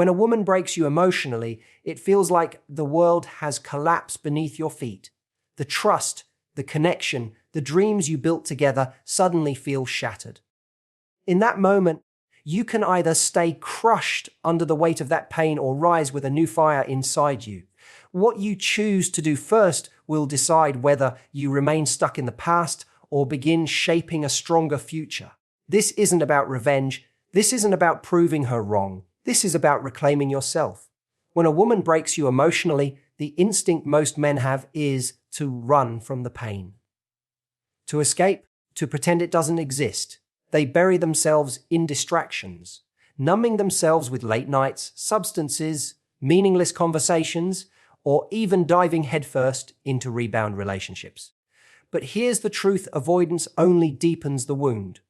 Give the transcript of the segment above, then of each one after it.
When a woman breaks you emotionally, it feels like the world has collapsed beneath your feet. The trust, the connection, the dreams you built together suddenly feel shattered. In that moment, you can either stay crushed under the weight of that pain or rise with a new fire inside you. What you choose to do first will decide whether you remain stuck in the past or begin shaping a stronger future. This isn't about revenge. This isn't about proving her wrong. This is about reclaiming yourself. When a woman breaks you emotionally, the instinct most men have is to run from the pain. To escape, to pretend it doesn't exist. They bury themselves in distractions, numbing themselves with late nights, substances, meaningless conversations, or even diving headfirst into rebound relationships. But here's the truth: avoidance only deepens the wound.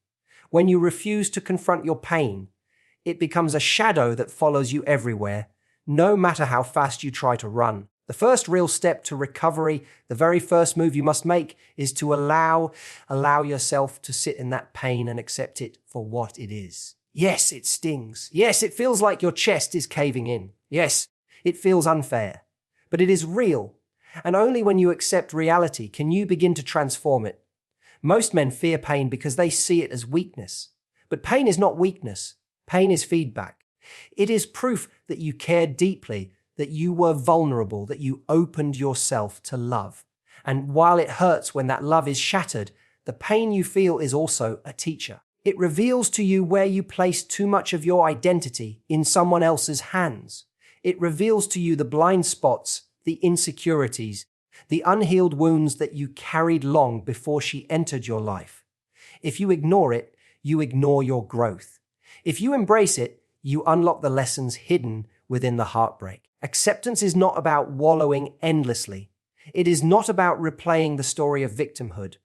When you refuse to confront your pain, it becomes a shadow that follows you everywhere, no matter how fast you try to run. The first real step to recovery, the very first move you must make, is to allow yourself to sit in that pain and accept it for what it is. Yes, it stings. Yes, it feels like your chest is caving in. Yes, it feels unfair. But it is real. And only when you accept reality can you begin to transform it. Most men fear pain because they see it as weakness. But pain is not weakness. Pain is feedback. It is proof that you care deeply, that you were vulnerable, that you opened yourself to love. And while it hurts when that love is shattered, the pain you feel is also a teacher. It reveals to you where you place too much of your identity in someone else's hands. It reveals to you the blind spots, the insecurities, the unhealed wounds that you carried long before she entered your life. If you ignore it, you ignore your growth. If you embrace it, you unlock the lessons hidden within the heartbreak. Acceptance is not about wallowing endlessly. It is not about replaying the story of victimhood.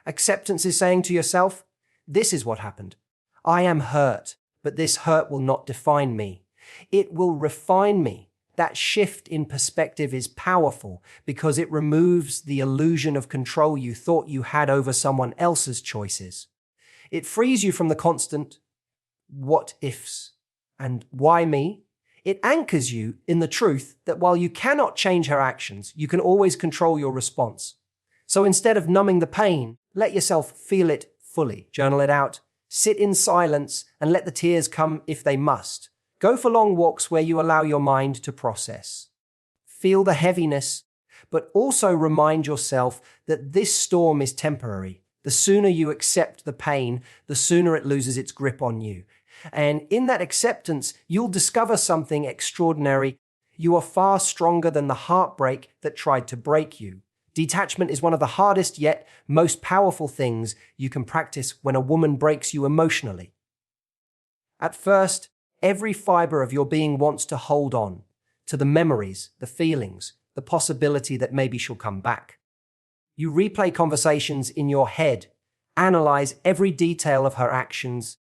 Acceptance is saying to yourself, this is what happened. I am hurt, but this hurt will not define me. It will refine me. That shift in perspective is powerful because it removes the illusion of control you thought you had over someone else's choices. It frees you from the constant what ifs and why me. It anchors you in the truth that while you cannot change her actions, you can always control your response. So instead of numbing the pain, let yourself feel it fully. Journal it out. Sit in silence and let the tears come if they must. Go for long walks where you allow your mind to process. Feel the heaviness, but also remind yourself that this storm is temporary. The sooner you accept the pain, the sooner it loses its grip on you. And in that acceptance, you'll discover something extraordinary. You are far stronger than the heartbreak that tried to break you. Detachment is one of the hardest yet most powerful things you can practice when a woman breaks you emotionally. At first, every fiber of your being wants to hold on to the memories, the feelings, the possibility that maybe she'll come back. You replay conversations in your head, analyze every detail of her actions,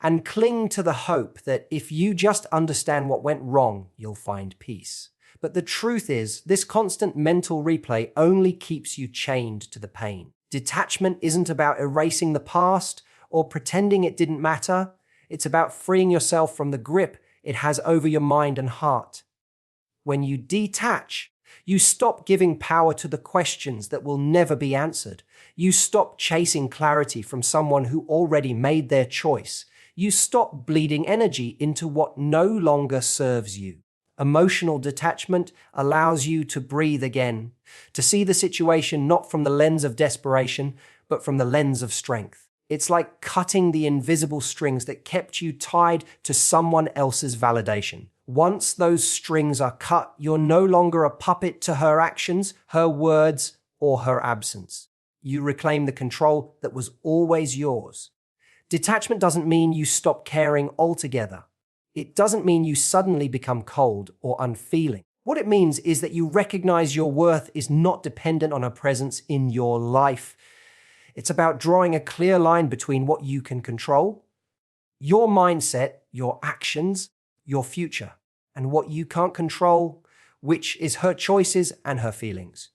and cling to the hope that if you just understand what went wrong, you'll find peace. But the truth is, this constant mental replay only keeps you chained to the pain. Detachment isn't about erasing the past or pretending it didn't matter. It's about freeing yourself from the grip it has over your mind and heart. When you detach, you stop giving power to the questions that will never be answered. You stop chasing clarity from someone who already made their choice. You stop bleeding energy into what no longer serves you. Emotional detachment allows you to breathe again, to see the situation not from the lens of desperation, but from the lens of strength. It's like cutting the invisible strings that kept you tied to someone else's validation. Once those strings are cut, you're no longer a puppet to her actions, her words, or her absence. You reclaim the control that was always yours. Detachment doesn't mean you stop caring altogether. It doesn't mean you suddenly become cold or unfeeling. What it means is that you recognize your worth is not dependent on her presence in your life. It's about drawing a clear line between what you can control, your mindset, your actions, your future, and what you can't control, which is her choices and her feelings.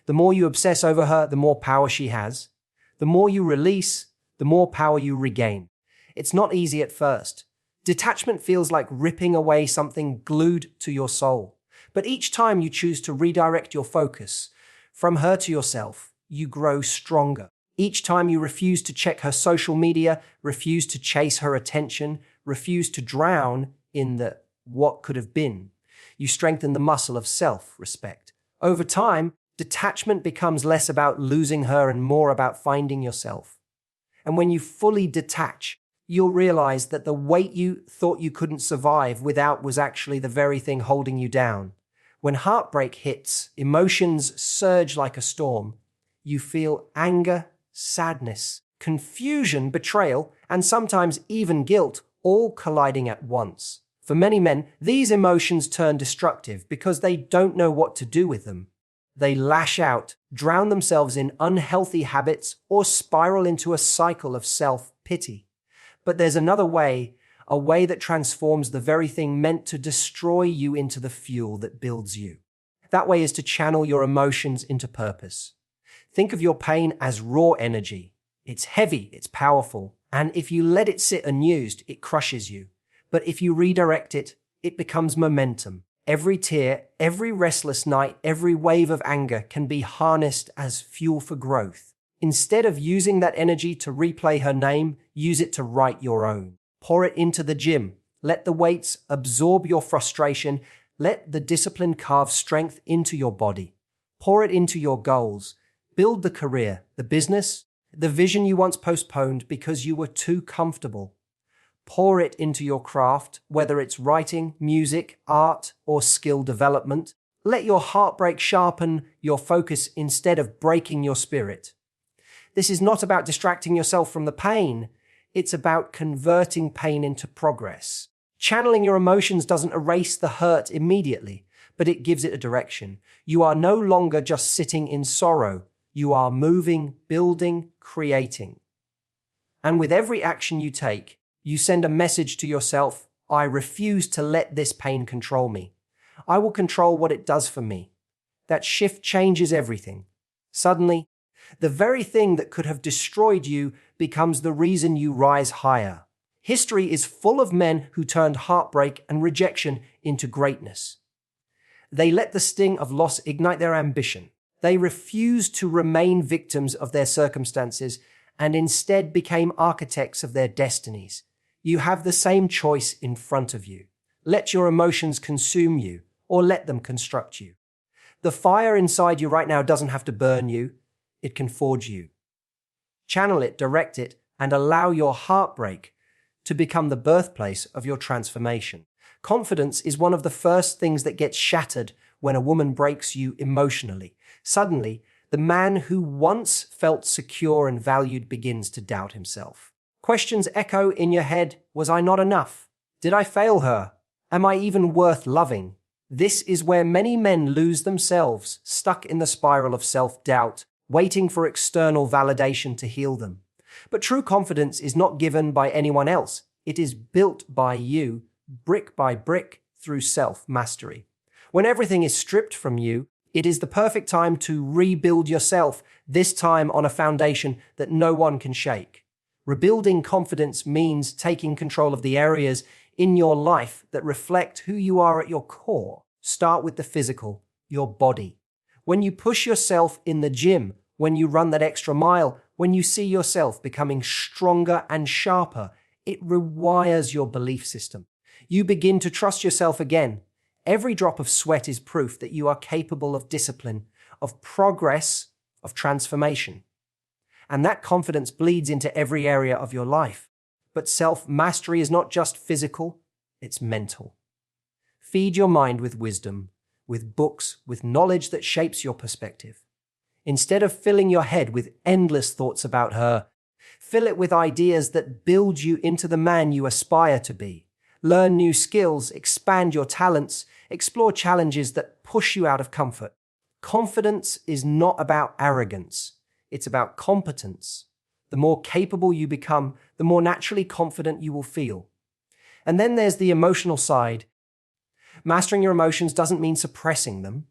The more you obsess over her, the more power she has. The more you release, the more power you regain. It's not easy at first. Detachment feels like ripping away something glued to your soul. But each time you choose to redirect your focus from her to yourself, you grow stronger. Each time you refuse to check her social media, refuse to chase her attention, refuse to drown in the what could have been, you strengthen the muscle of self-respect. Over time, detachment becomes less about losing her and more about finding yourself. And when you fully detach, you'll realize that the weight you thought you couldn't survive without was actually the very thing holding you down. When heartbreak hits, emotions surge like a storm. You feel anger, sadness, confusion, betrayal, and sometimes even guilt, all colliding at once. For many men, these emotions turn destructive because they don't know what to do with them. They lash out, drown themselves in unhealthy habits, or spiral into a cycle of self-pity. But there's another way, a way that transforms the very thing meant to destroy you into the fuel that builds you. That way is to channel your emotions into purpose. Think of your pain as raw energy. It's heavy, it's powerful, and if you let it sit unused, it crushes you. But if you redirect it, it becomes momentum. Every tear, every restless night, every wave of anger can be harnessed as fuel for growth. Instead of using that energy to replay her name, use it to write your own. Pour it into the gym. Let the weights absorb your frustration. Let the discipline carve strength into your body. Pour it into your goals. Build the career, the business, the vision you once postponed because you were too comfortable. Pour it into your craft, whether it's writing, music, art, or skill development. Let your heartbreak sharpen your focus instead of breaking your spirit. This is not about distracting yourself from the pain. It's about converting pain into progress. Channeling your emotions doesn't erase the hurt immediately, but it gives it a direction. You are no longer just sitting in sorrow. You are moving, building, creating. And with every action you take, you send a message to yourself, I refuse to let this pain control me. I will control what it does for me. That shift changes everything. Suddenly, the very thing that could have destroyed you becomes the reason you rise higher. History is full of men who turned heartbreak and rejection into greatness. They let the sting of loss ignite their ambition. They refused to remain victims of their circumstances and instead became architects of their destinies. You have the same choice in front of you. Let your emotions consume you or let them construct you. The fire inside you right now doesn't have to burn you. It can forge you. Channel it, direct it, and allow your heartbreak to become the birthplace of your transformation. Confidence is one of the first things that gets shattered when a woman breaks you emotionally. Suddenly, the man who once felt secure and valued begins to doubt himself. Questions echo in your head. Was I not enough? Did I fail her? Am I even worth loving? This is where many men lose themselves, stuck in the spiral of self-doubt, waiting for external validation to heal them. But true confidence is not given by anyone else. It is built by you, brick by brick, through self-mastery. When everything is stripped from you, it is the perfect time to rebuild yourself, this time on a foundation that no one can shake. Rebuilding confidence means taking control of the areas in your life that reflect who you are at your core. Start with the physical, your body. When you push yourself in the gym, when you run that extra mile, when you see yourself becoming stronger and sharper, it rewires your belief system. You begin to trust yourself again. Every drop of sweat is proof that you are capable of discipline, of progress, of transformation. And that confidence bleeds into every area of your life. But self-mastery is not just physical, it's mental. Feed your mind with wisdom, with books, with knowledge that shapes your perspective. Instead of filling your head with endless thoughts about her, fill it with ideas that build you into the man you aspire to be. Learn new skills, expand your talents, explore challenges that push you out of comfort. Confidence is not about arrogance. It's about competence. The more capable you become, the more naturally confident you will feel. And then there's the emotional side. Mastering your emotions doesn't mean suppressing them.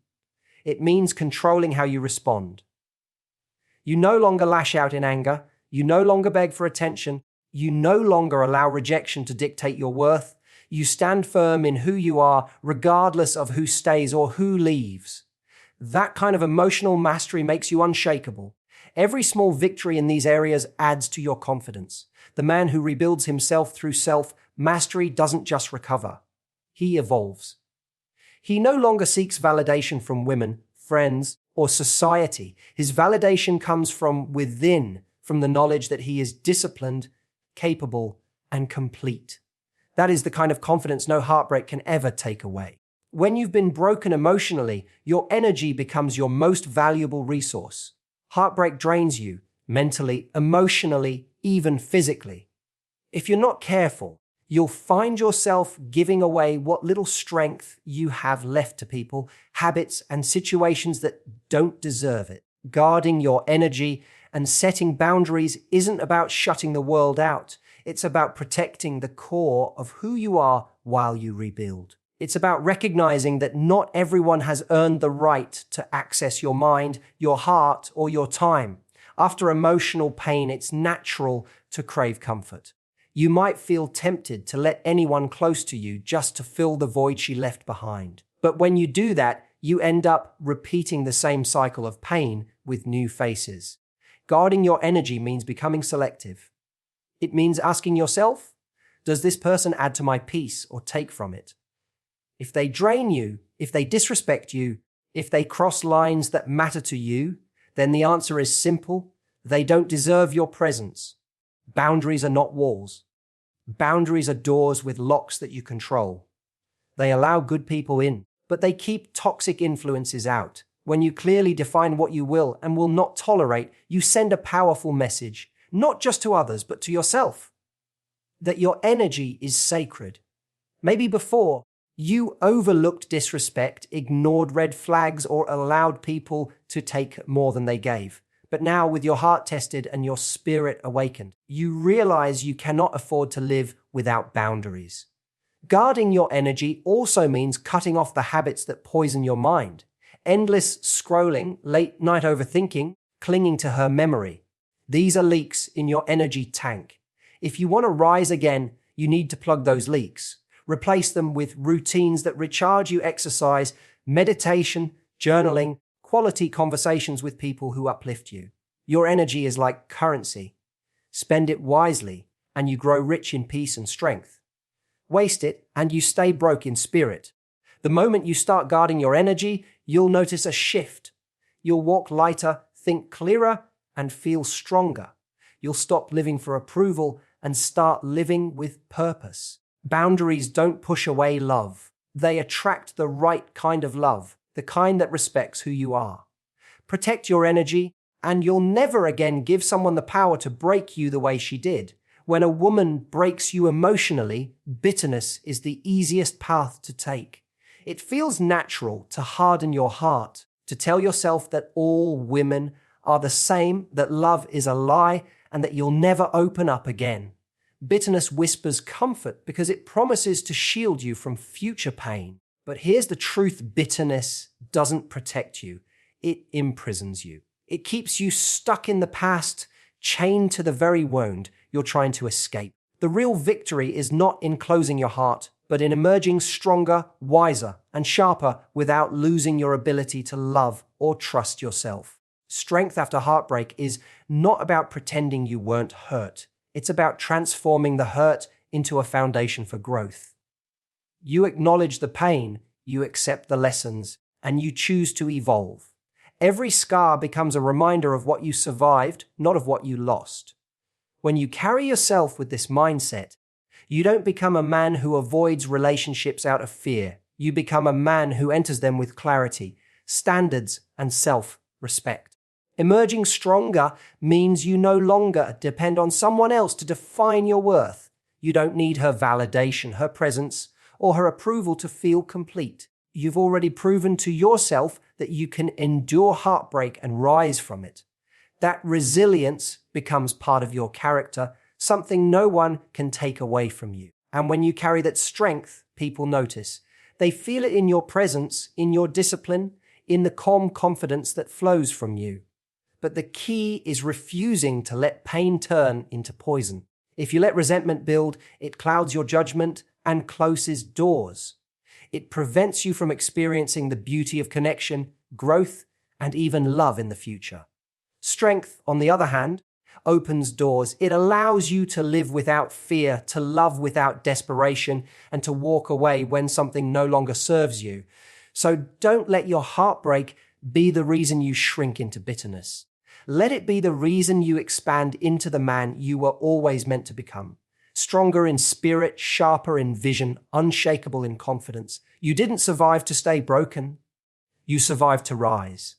It means controlling how you respond. You no longer lash out in anger. You no longer beg for attention. You no longer allow rejection to dictate your worth. You stand firm in who you are, regardless of who stays or who leaves. That kind of emotional mastery makes you unshakable. Every small victory in these areas adds to your confidence. The man who rebuilds himself through self-mastery doesn't just recover. He evolves. He no longer seeks validation from women, friends, or society. His validation comes from within, from the knowledge that he is disciplined, capable, and complete. That is the kind of confidence no heartbreak can ever take away. When you've been broken emotionally, your energy becomes your most valuable resource. Heartbreak drains you, mentally, emotionally, even physically. If you're not careful, you'll find yourself giving away what little strength you have left to people, habits, and situations that don't deserve it. Guarding your energy and setting boundaries isn't about shutting the world out. It's about protecting the core of who you are while you rebuild. It's about recognizing that not everyone has earned the right to access your mind, your heart, or your time. After emotional pain, it's natural to crave comfort. You might feel tempted to let anyone close to you just to fill the void she left behind. But when you do that, you end up repeating the same cycle of pain with new faces. Guarding your energy means becoming selective. It means asking yourself, does this person add to my peace or take from it? If they drain you, if they disrespect you, if they cross lines that matter to you, then the answer is simple. They don't deserve your presence. Boundaries are not walls. Boundaries are doors with locks that you control. They allow good people in, but they keep toxic influences out. When you clearly define what you will and will not tolerate, you send a powerful message, not just to others, but to yourself, that your energy is sacred. Maybe before, you overlooked disrespect, ignored red flags, or allowed people to take more than they gave. But now, with your heart tested and your spirit awakened, you realize you cannot afford to live without boundaries. Guarding your energy also means cutting off the habits that poison your mind. Endless scrolling, late night overthinking, clinging to her memory. These are leaks in your energy tank. If you want to rise again, you need to plug those leaks. Replace them with routines that recharge you: exercise, meditation, journaling, quality conversations with people who uplift you. Your energy is like currency. Spend it wisely, and you grow rich in peace and strength. Waste it, and you stay broke in spirit. The moment you start guarding your energy, you'll notice a shift. You'll walk lighter, think clearer, and feel stronger. You'll stop living for approval and start living with purpose. Boundaries don't push away love. They attract the right kind of love, the kind that respects who you are. Protect your energy, and you'll never again give someone the power to break you the way she did. When a woman breaks you emotionally, bitterness is the easiest path to take. It feels natural to harden your heart, to tell yourself that all women are the same, that love is a lie, and that you'll never open up again. Bitterness whispers comfort because it promises to shield you from future pain. But here's the truth: bitterness doesn't protect you. It imprisons you. It keeps you stuck in the past, chained to the very wound you're trying to escape. The real victory is not in closing your heart, but in emerging stronger, wiser, and sharper without losing your ability to love or trust yourself. Strength after heartbreak is not about pretending you weren't hurt. It's about transforming the hurt into a foundation for growth. You acknowledge the pain, you accept the lessons, and you choose to evolve. Every scar becomes a reminder of what you survived, not of what you lost. When you carry yourself with this mindset, you don't become a man who avoids relationships out of fear. You become a man who enters them with clarity, standards, and self-respect. Emerging stronger means you no longer depend on someone else to define your worth. You don't need her validation, her presence, or her approval to feel complete. You've already proven to yourself that you can endure heartbreak and rise from it. That resilience becomes part of your character, something no one can take away from you. And when you carry that strength, people notice. They feel it in your presence, in your discipline, in the calm confidence that flows from you. But the key is refusing to let pain turn into poison. If you let resentment build, it clouds your judgment and closes doors. It prevents you from experiencing the beauty of connection, growth, and even love in the future. Strength, on the other hand, opens doors. It allows you to live without fear, to love without desperation, and to walk away when something no longer serves you. So don't let your heartbreak be the reason you shrink into bitterness. Let it be the reason you expand into the man you were always meant to become. Stronger in spirit, sharper in vision, unshakable in confidence. You didn't survive to stay broken. You survived to rise.